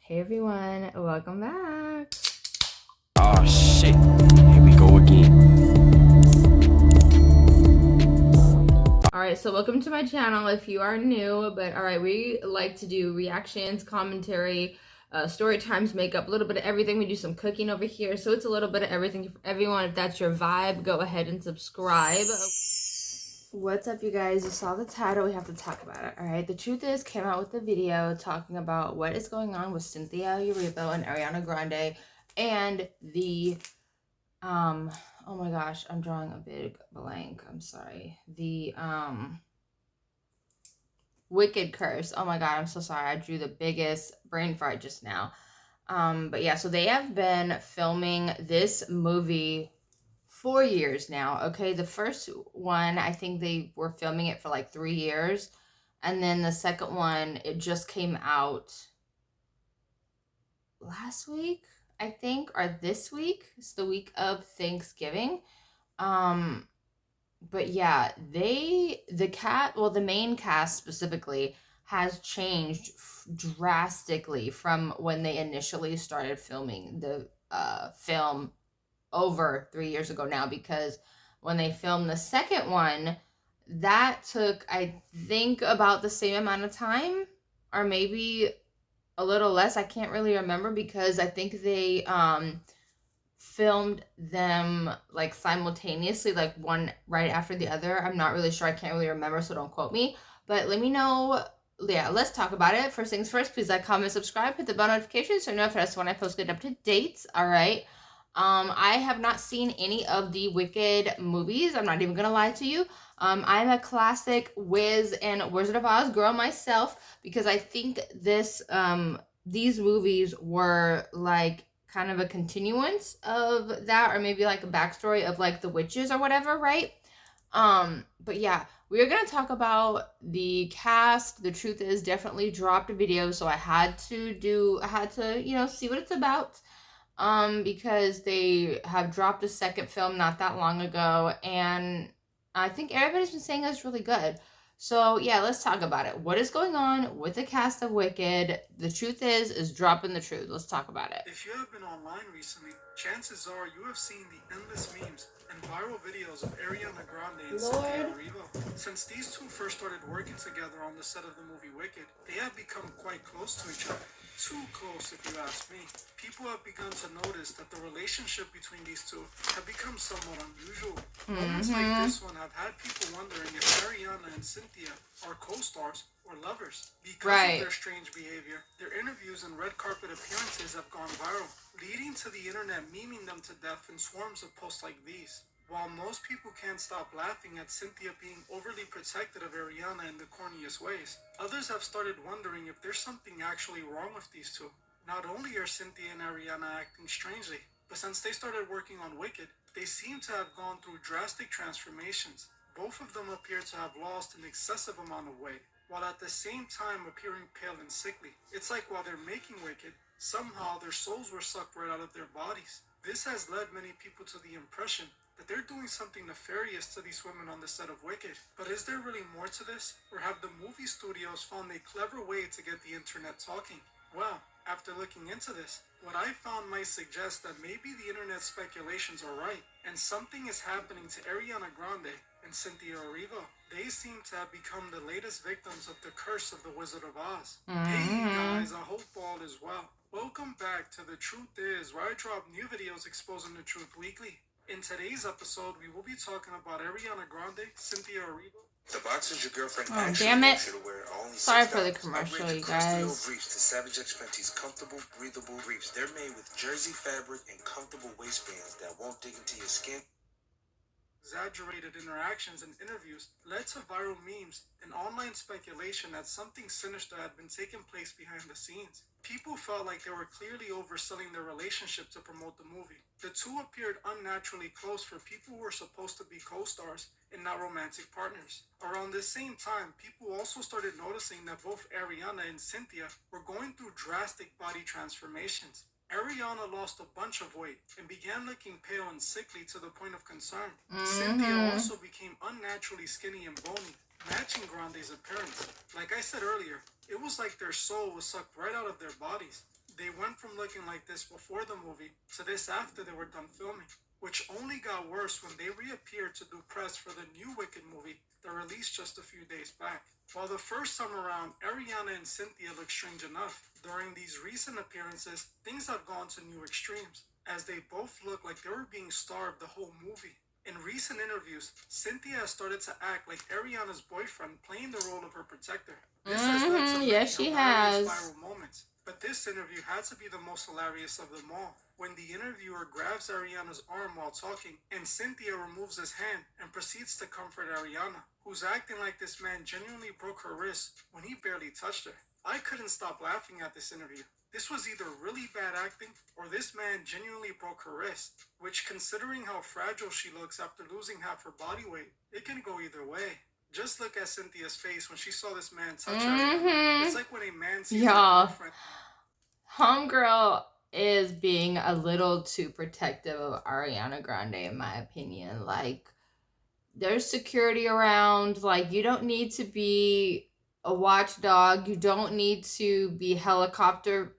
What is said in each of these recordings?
Hey everyone, welcome back. Oh shit, here we go again. Alright, so welcome to my channel if you are new, but alright, we like to do reactions, commentary, story times, makeup, a little bit of everything. We do some cooking over here, so it's a little bit of everything for everyone. If that's your vibe, go ahead and subscribe. What's up, you guys? You saw the title, we have to talk about it. Alright, the truth is, came out with a video talking about what is going on with Cynthia Erivo and Ariana Grande and the oh my gosh, I'm drawing a big blank. I'm sorry. The Wicked curse. Oh my god, I'm so sorry. I drew the biggest brain fart just now. But yeah, so they have been filming this movie 4 years now. Okay, the first one, I think they were filming it for like 3 years, and then the second one, it just came out last week, I think, or this week. It's the week of Thanksgiving. But yeah, the main cast specifically has changed drastically from when they initially started filming the film over 3 years ago now, because when they filmed the second one, that took, I think, about the same amount of time, or maybe a little less. I can't really remember, because I think they filmed them like simultaneously, like one right after the other. I'm not really sure. I can't really remember, so don't quote me. But let me know. Yeah, let's talk about it. First things first, please like, comment, subscribe, hit the bell notification so you know if that's when I post good up to dates. All right. I have not seen any of the Wicked movies. I'm not even gonna lie to you. I'm a classic Wiz and Wizard of Oz girl myself, because I think these movies were like kind of a continuance of that, or maybe like a backstory of like the witches or whatever, right? But yeah, we are gonna talk about the cast. The truth is, definitely dropped a video, so I had to, see what it's about. Because they have dropped a second film not that long ago, and I think everybody's been saying it's really good. So yeah, let's talk about it. What is going on with the cast of Wicked? The truth is dropping the truth. Let's talk about it. If you have been online recently, chances are you have seen the endless memes and viral videos of Ariana Grande and Cynthia Erivo. Since these two first started working together on the set of the movie Wicked, they have become quite close to each other. Too close, if you ask me. People have begun to notice that the relationship between these two have become somewhat unusual. Moments like this one have had people wondering if Ariana and Cynthia are co-stars or lovers. Because of their strange behavior, their interviews and red carpet appearances have gone viral, leading to the internet memeing them to death in swarms of posts like these. While most people can't stop laughing at Cynthia being overly protective of Ariana in the corniest ways, others have started wondering if there's something actually wrong with these two. Not only are Cynthia and Ariana acting strangely, but since they started working on Wicked, they seem to have gone through drastic transformations. Both of them appear to have lost an excessive amount of weight, while at the same time appearing pale and sickly. It's like while they're making Wicked, somehow their souls were sucked right out of their bodies. This has led many people to the impression that they're doing something nefarious to these women on the set of Wicked. But is there really more to this? Or have the movie studios found a clever way to get the internet talking? Well, after looking into this, what I found might suggest that maybe the internet speculations are right, and something is happening to Ariana Grande and Cynthia Erivo. They seem to have become the latest victims of the curse of the Wizard of Oz. Hey guys, I hope all is well. Welcome back to The Truth Is, where I drop new videos exposing the truth weekly. In today's episode, we will be talking about Ariana Grande, Cynthia Erivo. The boxers your girlfriend damn it. should wear are only Sorry $6. for the commercial, you guys. Briefs to Savage X Fenty's comfortable, breathable briefs. They're made with jersey fabric and comfortable waistbands that won't dig into your skin. Exaggerated interactions and interviews led to viral memes and online speculation that something sinister had been taking place behind the scenes. People felt like they were clearly overselling their relationship to promote the movie. The two appeared unnaturally close for people who were supposed to be co-stars and not romantic partners. Around the same time, people also started noticing that both Ariana and Cynthia were going through drastic body transformations. Ariana lost a bunch of weight and began looking pale and sickly to the point of concern. Cynthia also became unnaturally skinny and bony, matching Grande's appearance. Like I said earlier, it was like their soul was sucked right out of their bodies. They went from looking like this before the movie to this after they were done filming, which only got worse when they reappeared to do press for the new Wicked movie that released just a few days back. While the first time around, Ariana and Cynthia looked strange enough, during these recent appearances, things have gone to new extremes, as they both look like they were being starved the whole movie. In recent interviews, Cynthia has started to act like Ariana's boyfriend, playing the role of her protector. This has led to many Yes, she hilarious has. viral moments, but this interview had to be the most hilarious of them all, when the interviewer grabs Ariana's arm while talking, and Cynthia removes his hand and proceeds to comfort Ariana, who's acting like this man genuinely broke her wrist when he barely touched her. I couldn't stop laughing at this interview. This was either really bad acting, or this man genuinely broke her wrist, which, considering how fragile she looks after losing half her body weight, it can go either way. Just look at Cynthia's face when she saw this man touch her. It's like when a man sees a girlfriend. Homegirl is being a little too protective of Ariana Grande, in my opinion. Like, there's security around. Like, you don't need to be a watchdog. You don't need to be helicopter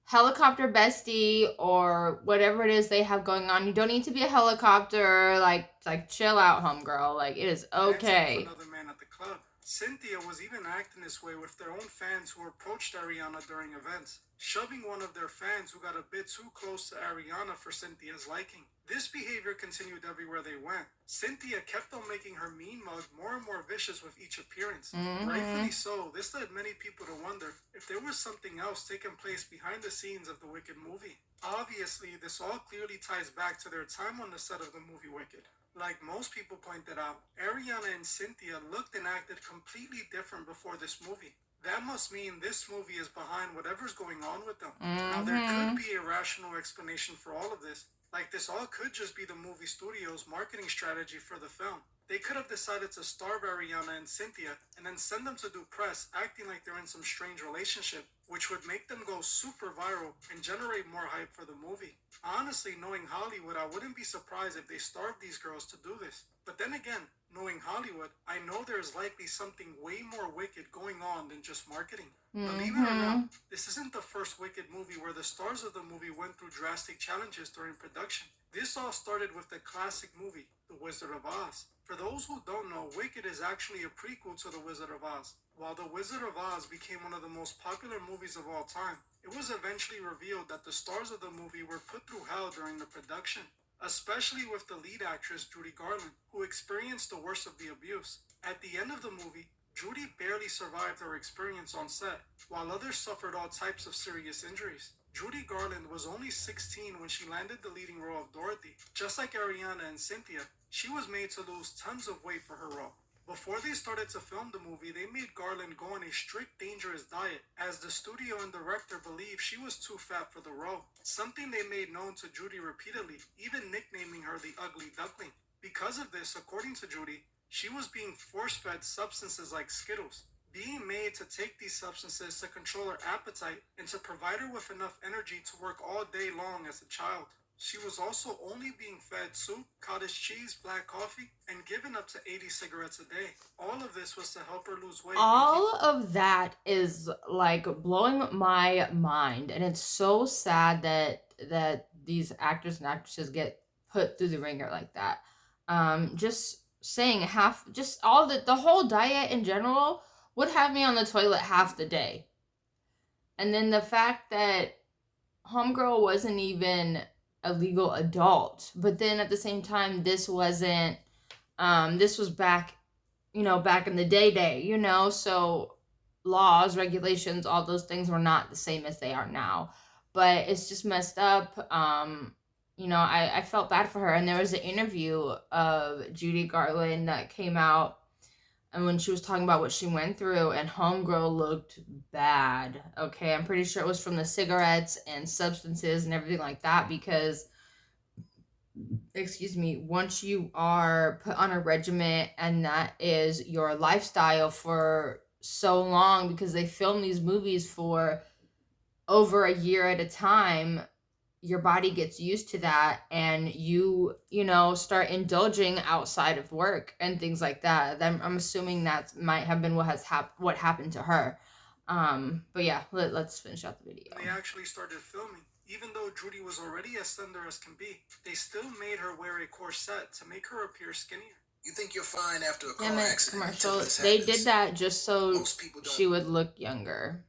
bestie or whatever it is they have going on. You don't need to be a helicopter. Like chill out, homegirl. Like, it is okay. Another man at the club. Cynthia was even acting this way with their own fans who approached Ariana during events, shoving one of their fans who got a bit too close to Ariana for Cynthia's liking. This behavior continued everywhere they went. Cynthia kept on making her mean mug more and more vicious with each appearance. Rightfully so, this led many people to wonder if there was something else taking place behind the scenes of the Wicked movie. Obviously, this all clearly ties back to their time on the set of the movie Wicked. Like most people pointed out, Ariana and Cynthia looked and acted completely different before this movie. That must mean this movie is behind whatever's going on with them. Now, there could be a rational explanation for all of this. Like, this all could just be the movie studio's marketing strategy for the film. They could have decided to starve Ariana and Cynthia and then send them to do press acting like they're in some strange relationship, which would make them go super viral and generate more hype for the movie. Honestly, knowing Hollywood, I wouldn't be surprised if they starved these girls to do this. But then again, knowing Hollywood, I know there's likely something way more wicked going on than just marketing. Believe it or not, this isn't the first Wicked movie where the stars of the movie went through drastic challenges during production. This all started with the classic movie, The Wizard of Oz. For those who don't know, Wicked is actually a prequel to The Wizard of Oz. While The Wizard of Oz became one of the most popular movies of all time, it was eventually revealed that the stars of the movie were put through hell during the production, especially with the lead actress Judy Garland, who experienced the worst of the abuse. At the end of the movie, Judy barely survived her experience on set, while others suffered all types of serious injuries. Judy Garland was only 16 when she landed the leading role of Dorothy. Just like Ariana and Cynthia, she was made to lose tons of weight for her role. Before they started to film the movie, they made Garland go on a strict, dangerous diet, as the studio and director believed she was too fat for the role, something they made known to Judy repeatedly, even nicknaming her the Ugly Duckling. Because of this, according to Judy, she was being force-fed substances like Skittles, being made to take these substances to control her appetite and to provide her with enough energy to work all day long as a child. She was also only being fed soup, cottage cheese, black coffee, and given up to 80 cigarettes a day. All of this was to help her lose weight. All of that is like blowing my mind, and it's so sad that these actors and actresses get put through the ringer like that. Just saying just all the whole diet in general would have me on the toilet half the day. And then the fact that homegirl wasn't even a legal adult, but then at the same time, this wasn't, this was back in the day, so laws, regulations, all those things were not the same as they are now. But it's just messed up. I felt bad for her. And there was an interview of Judy Garland that came out, and when she was talking about what she went through, and homegirl looked bad. Okay, I'm pretty sure it was from the cigarettes and substances and everything like that, because once you are put on a regimen and that is your lifestyle for so long, because they film these movies for over a year at a time, your body gets used to that, and you start indulging outside of work and things like that. Then I'm assuming that might have been what happened to her. But yeah, let's finish out the video. They actually started filming. Even though Judy was already as slender as can be, they still made her wear a corset to make her appear skinnier. You think you're fine after a car Damn it, accident commercial. until this They happens. did that just so Most people don't. she would look younger.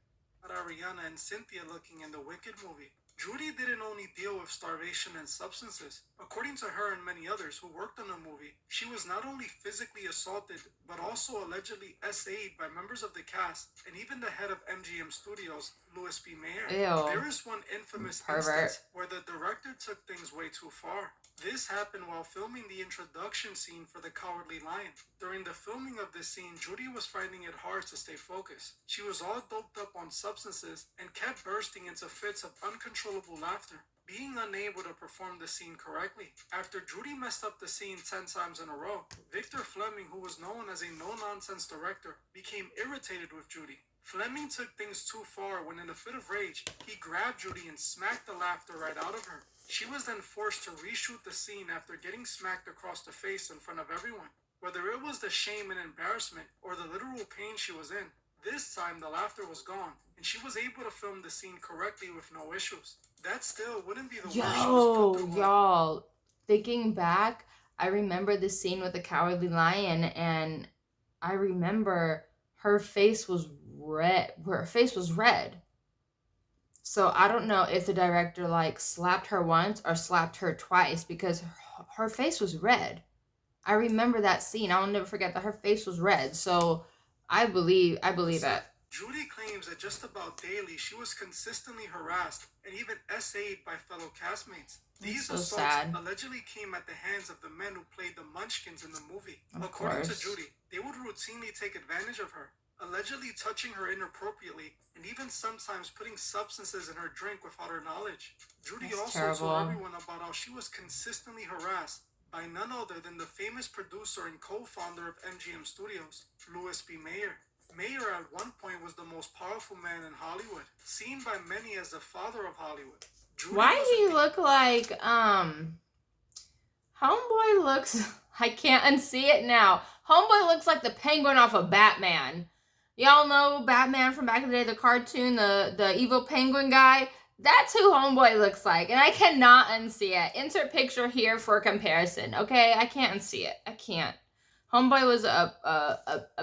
Ariana and Cynthia looking in the Wicked movie. Judy didn't only deal with starvation and substances. According to her and many others who worked on the movie, she was not only physically assaulted, but also allegedly SA'd by members of the cast and even the head of MGM Studios, Louis B. Mayer. Ew. There is one infamous Pervert. instance where the director took things way too far. This happened while filming the introduction scene for The Cowardly Lion. During the filming of this scene, Judy was finding it hard to stay focused. She was all doped up on substances and kept bursting into fits of uncontrollable laughter, being unable to perform the scene correctly. After Judy messed up the scene 10 times in a row, Victor Fleming, who was known as a no-nonsense director, became irritated with Judy. Fleming took things too far when, in a fit of rage, he grabbed Judy and smacked the laughter right out of her. She was then forced to reshoot the scene after getting smacked across the face in front of everyone. Whether it was the shame and embarrassment or the literal pain she was in, this time the laughter was gone, and she was able to film the scene correctly with no issues. That still wouldn't be the worst she was put through. Y'all, thinking back, I remember the scene with the Cowardly Lion, and I remember her face was red. Her face was red. So I don't know if the director like slapped her once or slapped her twice, because her face was red. I remember that scene. I'll never forget that her face was red. So I believe it. Judy claims that just about daily she was consistently harassed and even SA'd by fellow castmates. These so assaults sad. allegedly came at the hands of the men who played the Munchkins in the movie. Of According course. to Judy, they would routinely take advantage of her, allegedly touching her inappropriately and even sometimes putting substances in her drink without her knowledge. Judy That's also terrible. told everyone about how she was consistently harassed by none other than the famous producer and co-founder of MGM Studios, Louis B. Mayer. Mayer at one point was the most powerful man in Hollywood, seen by many as the father of Hollywood. Judy Why was he a- look like Homeboy looks, I can't unsee it now. Homeboy looks like the Penguin off of Batman. Y'all know Batman from back in the day, the cartoon, the evil penguin guy? That's who Homeboy looks like, and I cannot unsee it. Insert picture here for comparison, okay? I can't unsee it. I can't. Homeboy was a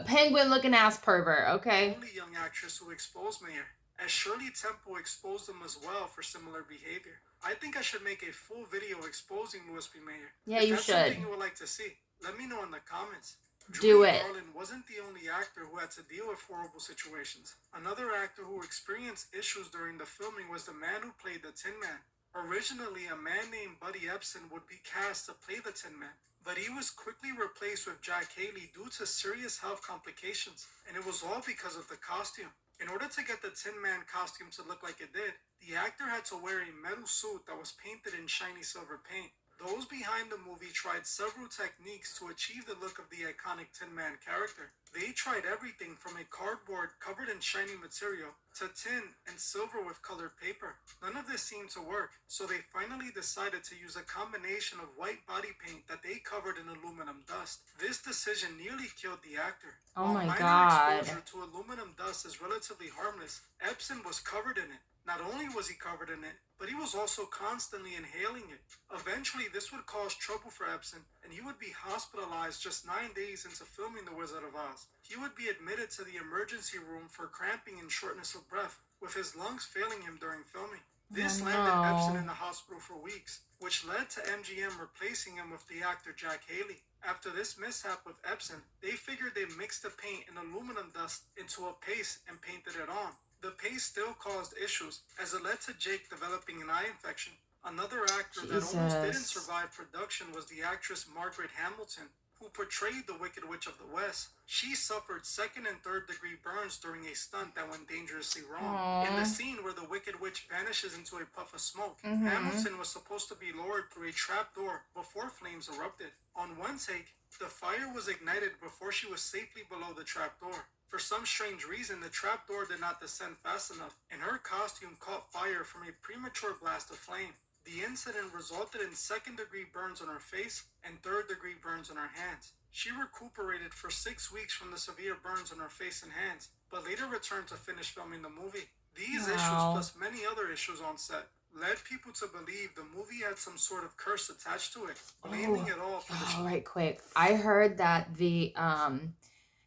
penguin-looking ass pervert, okay? only young actress who exposed Mayer, as Shirley Temple exposed him as well for similar behavior. I think I should make a full video exposing Louis B. Mayer. Yeah, If you that's should. something you would like to see, let me know in the comments. Do Judy it. Garland wasn't the only actor who had to deal with horrible situations. Another actor who experienced issues during the filming was the man who played the Tin Man. Originally, a man named Buddy Epson would be cast to play the Tin Man, but he was quickly replaced with Jack Haley due to serious health complications, and it was all because of the costume. In order to get the Tin Man costume to look like it did, the actor had to wear a metal suit that was painted in shiny silver paint. Those behind the movie tried several techniques to achieve the look of the iconic Tin Man character. They tried everything from a cardboard covered in shiny material to tin and silver with colored paper. None of this seemed to work, so they finally decided to use a combination of white body paint that they covered in aluminum dust. This decision nearly killed the actor. Oh my While minor God. exposure to aluminum dust is relatively harmless, Epson was covered in it. Not only was he covered in it, but he was also constantly inhaling it. Eventually, this would cause trouble for Epson, and he would be hospitalized just 9 days into filming The Wizard of Oz. He would be admitted to the emergency room for cramping and shortness of breath, with his lungs failing him during filming. This landed no. Epson in the hospital for weeks, which led to MGM replacing him with the actor Jack Haley. After this mishap with Epson, they figured they mixed the paint and aluminum dust into a paste and painted it on. The paste still caused issues, as it led to Jake developing an eye infection. Another actor that almost didn't Jesus. survive production was the actress Margaret Hamilton, who portrayed the Wicked Witch of the West. She suffered second and third degree burns during a stunt that went dangerously wrong. In the scene where the Wicked Witch vanishes into a puff of smoke, Hamilton was supposed to be lowered through a trap door before flames erupted. On one take, the fire was ignited before she was safely below the trap door. For some strange reason, the trapdoor did not descend fast enough, and her costume caught fire from a premature blast of flame. The incident resulted in second-degree burns on her face and third-degree burns on her hands. She recuperated for 6 weeks from the severe burns on her face and hands, but later returned to finish filming the movie. These issues, plus many other issues on set, led people to believe the movie had some sort of curse attached to it, blaming it all for the... All right, quick. I heard that the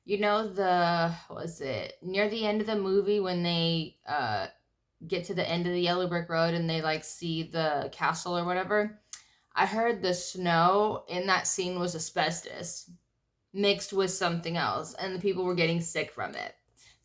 you know, was it near the end of the movie when they get to the end of the yellow brick road and they like see the castle or whatever? I heard the snow in that scene was asbestos mixed with something else, and the people were getting sick from it.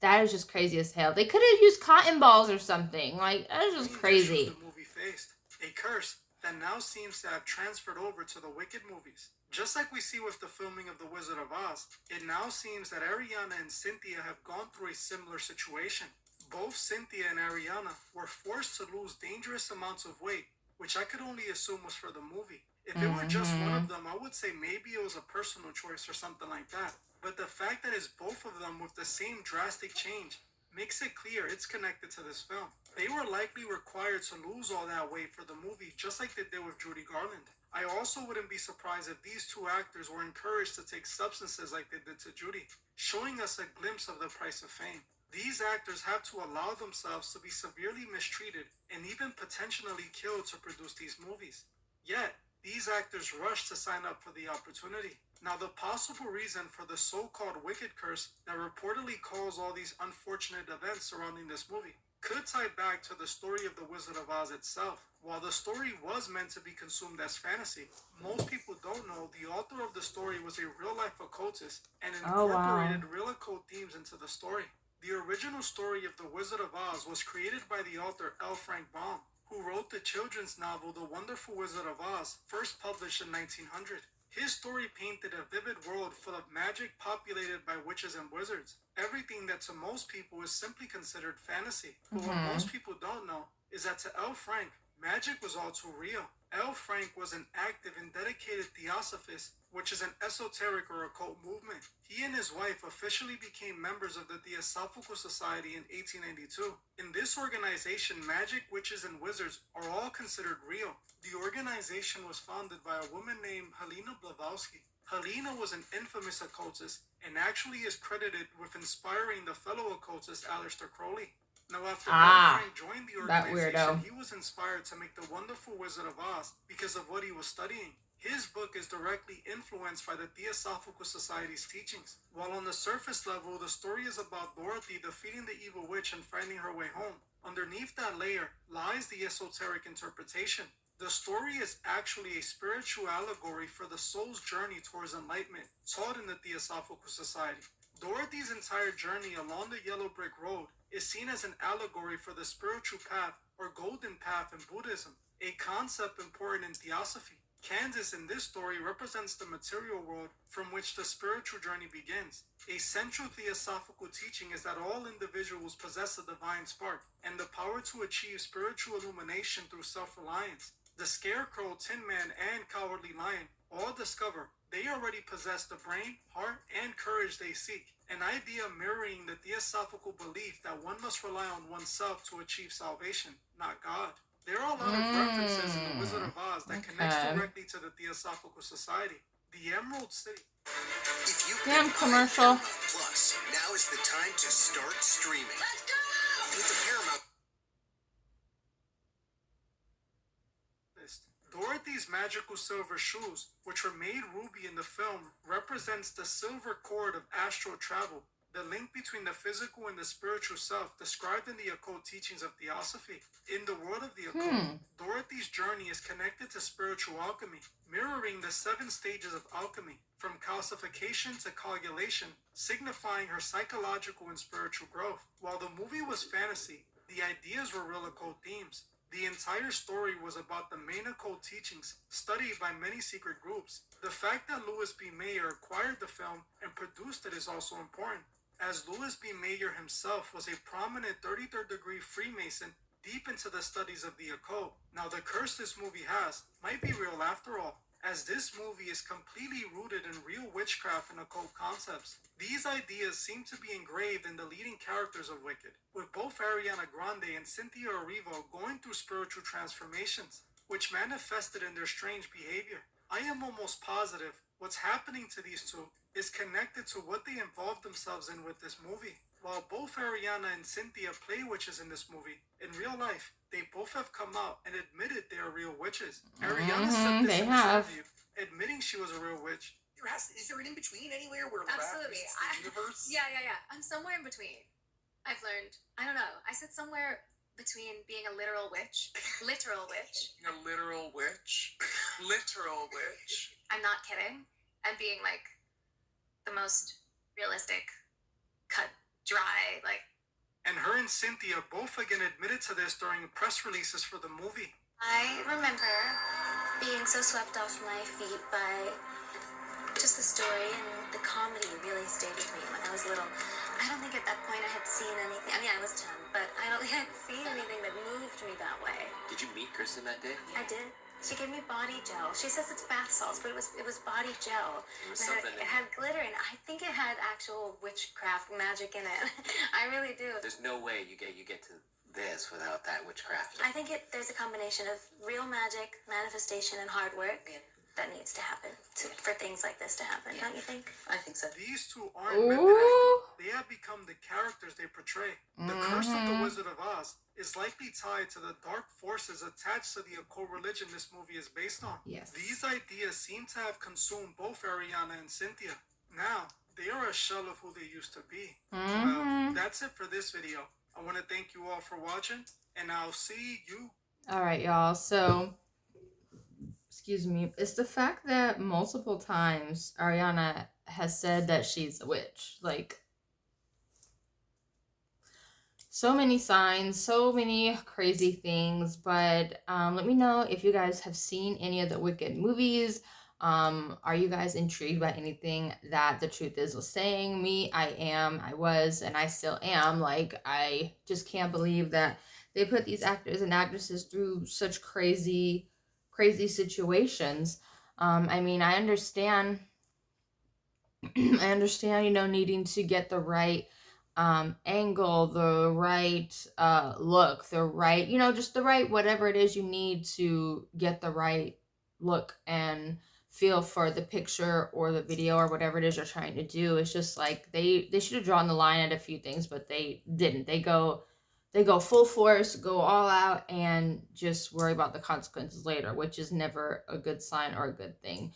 That is just crazy as hell. They could have used cotton balls or something. Like, that is just crazy. The movie faced a curse that now seems to have transferred over to the Wicked movies. Just like we see with the filming of The Wizard of Oz, it now seems that Ariana and Cynthia have gone through a similar situation. Both Cynthia and Ariana were forced to lose dangerous amounts of weight, which I could only assume was for the movie. If it were just one of them, I would say maybe it was a personal choice or something like that. But the fact that it's both of them with the same drastic change makes it clear it's connected to this film. They were likely required to lose all that weight for the movie, just like they did with Judy Garland. I also wouldn't be surprised if these two actors were encouraged to take substances like they did to Judy, showing us a glimpse of the price of fame. These actors have to allow themselves to be severely mistreated and even potentially killed to produce these movies. Yet, these actors rushed to sign up for the opportunity. Now, the possible reason for the so-called Wicked curse that reportedly caused all these unfortunate events surrounding this movie could tie back to the story of The Wizard of Oz itself. While the story was meant to be consumed as fantasy, most people don't know the author of the story was a real-life occultist and incorporated real occult themes into the story. The original story of The Wizard of Oz was created by the author L. Frank Baum, who wrote the children's novel The Wonderful Wizard of Oz, first published in 1900. His story painted a vivid world full of magic populated by witches and wizards. Everything that to most people is simply considered fantasy. But what most people don't know is that to L. Frank, magic was all too real. L. Frank was an active and dedicated theosophist, which is an esoteric or occult movement. He and his wife officially became members of the Theosophical Society in 1892. In this organization, magic, witches, and wizards are all considered real. The organization was founded by a woman named Helena Blavatsky. Helena was an infamous occultist and actually is credited with inspiring the fellow occultist Aleister Crowley. Now, after Frank joined the organization, he was inspired to make The Wonderful Wizard of Oz because of what he was studying. His book is directly influenced by the Theosophical Society's teachings. While on the surface level, the story is about Dorothy defeating the evil witch and finding her way home, underneath that layer lies the esoteric interpretation. The story is actually a spiritual allegory for the soul's journey towards enlightenment, taught in the Theosophical Society. Dorothy's entire journey along the yellow brick road is seen as an allegory for the spiritual path or golden path in Buddhism, a concept important in theosophy. Kansas in this story represents the material world from which the spiritual journey begins. A central theosophical teaching is that all individuals possess a divine spark and the power to achieve spiritual illumination through self-reliance. The Scarecrow, Tin Man, and Cowardly Lion all discover they already possess the brain, heart, and courage they seek, an idea mirroring the theosophical belief that one must rely on oneself to achieve salvation, not God. There are a lot of references in The Wizard of Oz that connects directly to the Theosophical Society. The Emerald City. If you Damn commercial. Plus, now is the time to start streaming. Let's go! With the Paramount. Dorothy's magical silver shoes, which were made ruby in the film, represents the silver cord of astral travel, the link between the physical and the spiritual self described in the occult teachings of theosophy. In the world of the occult, Dorothy's journey is connected to spiritual alchemy, mirroring the 7 stages of alchemy, from calcification to coagulation, signifying her psychological and spiritual growth. While the movie was fantasy, the ideas were real occult themes. The entire story was about the main occult teachings studied by many secret groups. The fact that Louis B. Mayer acquired the film and produced it is also important, as Louis B. Mayer himself was a prominent 33rd degree Freemason deep into the studies of the occult. Now, the curse this movie has might be real after all, as this movie is completely rooted in real witchcraft and occult concepts. These ideas seem to be engraved in the leading characters of Wicked, with both Ariana Grande and Cynthia Erivo going through spiritual transformations. which manifested in their strange behavior. I am almost positive what's happening to these two is connected to what they involved themselves in with this movie. While both Ariana and Cynthia play witches in this movie, in real life, they both have come out and admitted they are real witches. Ariana said this in this interview, admitting she was a real witch. Is there an in-between anywhere where Absolutely. the universe? Yeah. I'm somewhere in between. I've learned. I don't know. I said somewhere between being a literal witch. A literal witch? Literal witch. I'm not kidding. And being like the most realistic, cut, dry, like. And her and Cynthia both again admitted to this during press releases for the movie. I remember being so swept off my feet by just the story, and the comedy really stayed with me when I was little. I don't think at that point I had seen anything. I mean, I was 10, but I don't think I had seen anything that moved me that way. Did you meet Kristen that day? I did. She gave me body gel. She says it's bath salts, but it was body gel. There was something. It had glitter, and I think it had actual witchcraft magic in it. I really do. There's no way you get to this without that witchcraft. I think there's a combination of real magic, manifestation, and hard work that needs to happen for things like this to happen. Don't you think? I think so. These two aren't method acting. They have become the characters they portray. The curse of the Wizard of Oz is likely tied to the dark forces attached to the occult religion this movie is based on. Yes. These ideas seem to have consumed both Ariana and Cynthia. Now, they are a shell of who they used to be. Well, that's it for this video. I want to thank you all for watching, and I'll see you. All right, y'all. So, excuse me. It's the fact that multiple times Ariana has said that she's a witch. Like, so many signs, so many crazy things. But let me know if you guys have seen any of the Wicked movies. Are you guys intrigued by anything that The Truth Is was saying? Me, I was, and I still am. Like, I just can't believe that they put these actors and actresses through such crazy situations. I mean, I understand, needing to get the right angle, the right look, the right, just the right, whatever it is you need to get the right look and feel for the picture or the video or whatever it is you're trying to do. It's just like they should have drawn the line at a few things, but they didn't. They go full force, go all out, and just worry about the consequences later, which is never a good sign or a good thing.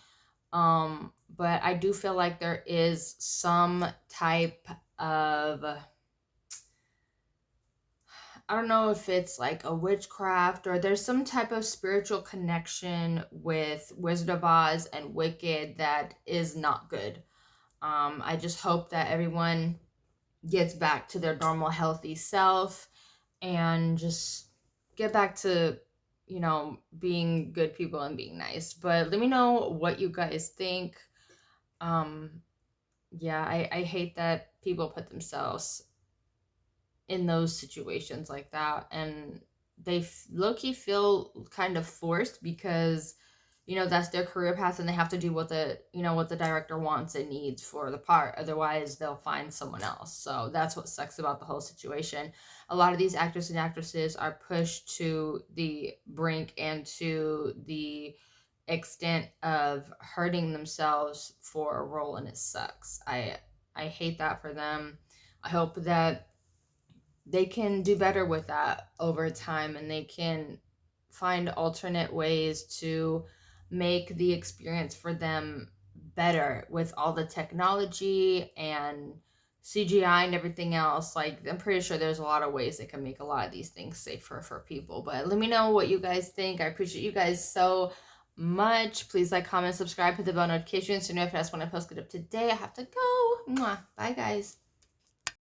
But I do feel like there is some type of, I don't know if it's like a witchcraft or there's some type of spiritual connection with Wizard of Oz and Wicked that is not good. I just hope that everyone gets back to their normal healthy self and just get back to, being good people and being nice. But let me know what you guys think. Yeah, I hate that people put themselves in those situations like that, and they low-key feel kind of forced because that's their career path and they have to do what the director wants and needs for the part, otherwise they'll find someone else. So that's what sucks about the whole situation. A lot of these actors and actresses are pushed to the brink and to the extent of hurting themselves for a role, and it sucks. I hate that for them. I hope that they can do better with that over time, and they can find alternate ways to make the experience for them better with all the technology and CGI and everything else. Like, I'm pretty sure there's a lot of ways they can make a lot of these things safer for people. But let me know what you guys think. I appreciate you guys so much. Please like, comment, subscribe, hit the bell notification so you know if that's when I post it up today. I have to go. Mwah. Bye, guys.